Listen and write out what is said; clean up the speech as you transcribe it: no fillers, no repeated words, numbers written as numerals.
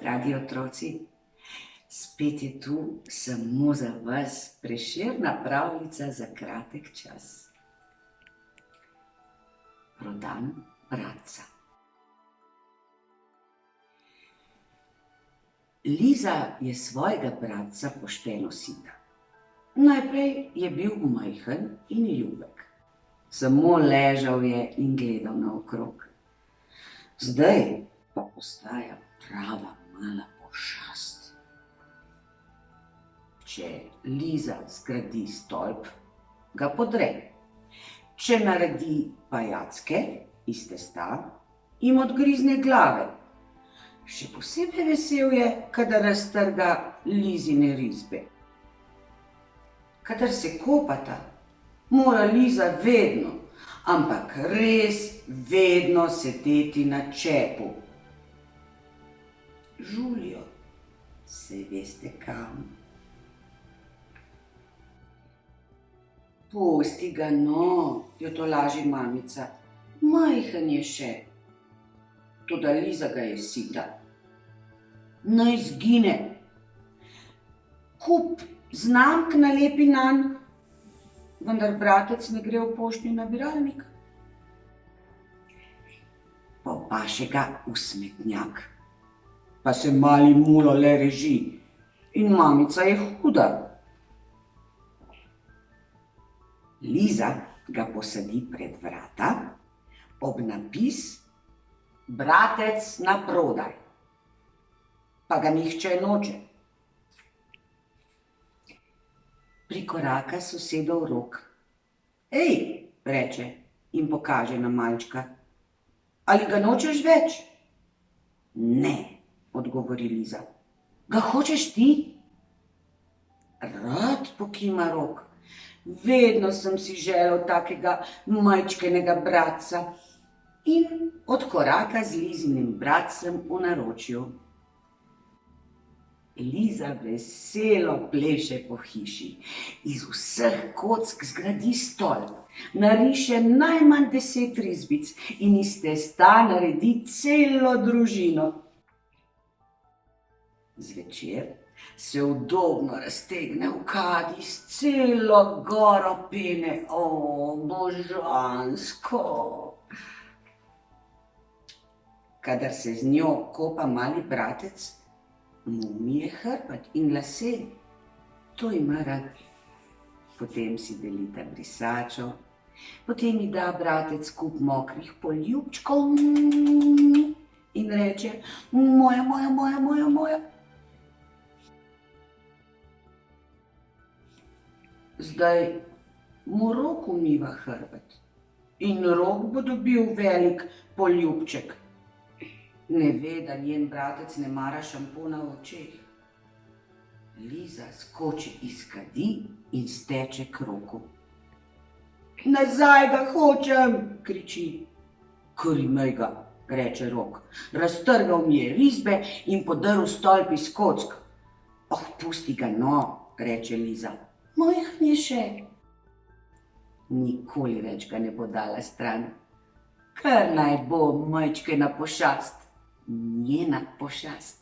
dragi otroci, spet je tu samo za vas Prešerna pravljica za kratek čas. Prodan bratca. Liza je svojega bratca pošteno sita. Najprej je bil majhen in ljubek. Samo ležal je in gledal naokrog. Zdaj pa postaja prava mala pošast. Če Liza zgradi stolp, ga podre. Če naredi pajacke iz testa, jim odgrizne glave. Še posebej vesel je, kadar raztrga Lizine risbe. Kadar se kopata, mora Liza vedno, ampak res vedno sedeti na čepu. Žulijo, saj veste kam. Pusti ga no, jo tolaži mamica, majhen je še. Toda Liza ga je sita. Naj zgine. Kup znamk nalepi nanj, vendar bratec ne gre v poštni nabiralnik. Popaše ga v smetnjak, pa se mali mulo le reži in mamica je huda. Liza ga posadi pred vrata ob napis Bratec na prodaj, pa ga nihče noče. Prikoraka sosedov Rok. Ej, reče in pokaže na malčka. Ali ga nočeš več? Ne, odgovori Liza. Ga hočeš ti? Rad, pokima Rok. Vedno sem si želel takega majčkenega bratca in odkoraka z Lizinim bratcem v naročju. Liza veselo pleše po hiši, iz vseh kock zgradi stolp, nariše najmanj 10 risbic in iz testa naredi celo družino. Zvečer se udobno raztegne v kadi s celo goro pene. O, božansko! Kadar se z njo kopa mali bratec, mu umije hrbet in lase. To ima rad. Potem si delita brisačo, potem ji da bratec kup mokrih poljubčkov in reče moja, moja, moja, moja, moja. Zdaj mu Rok umiva hrbet in Rok bo dobil velik poljubček. Ne ve, da njen bratec ne mara šampona v očeh. Liza skoči iz kadi in steče k Roku. Nazaj ga hočem, kriči. Kar imej ga, reče Rok. Raztrgal mi je risbe in podrl stolp iz kock. Oh, pusti ga no, reče Liza. Majhen je še. Nikoli več ga ne bo dala stran. Kar naj bo majčkena pošast, njena pošast.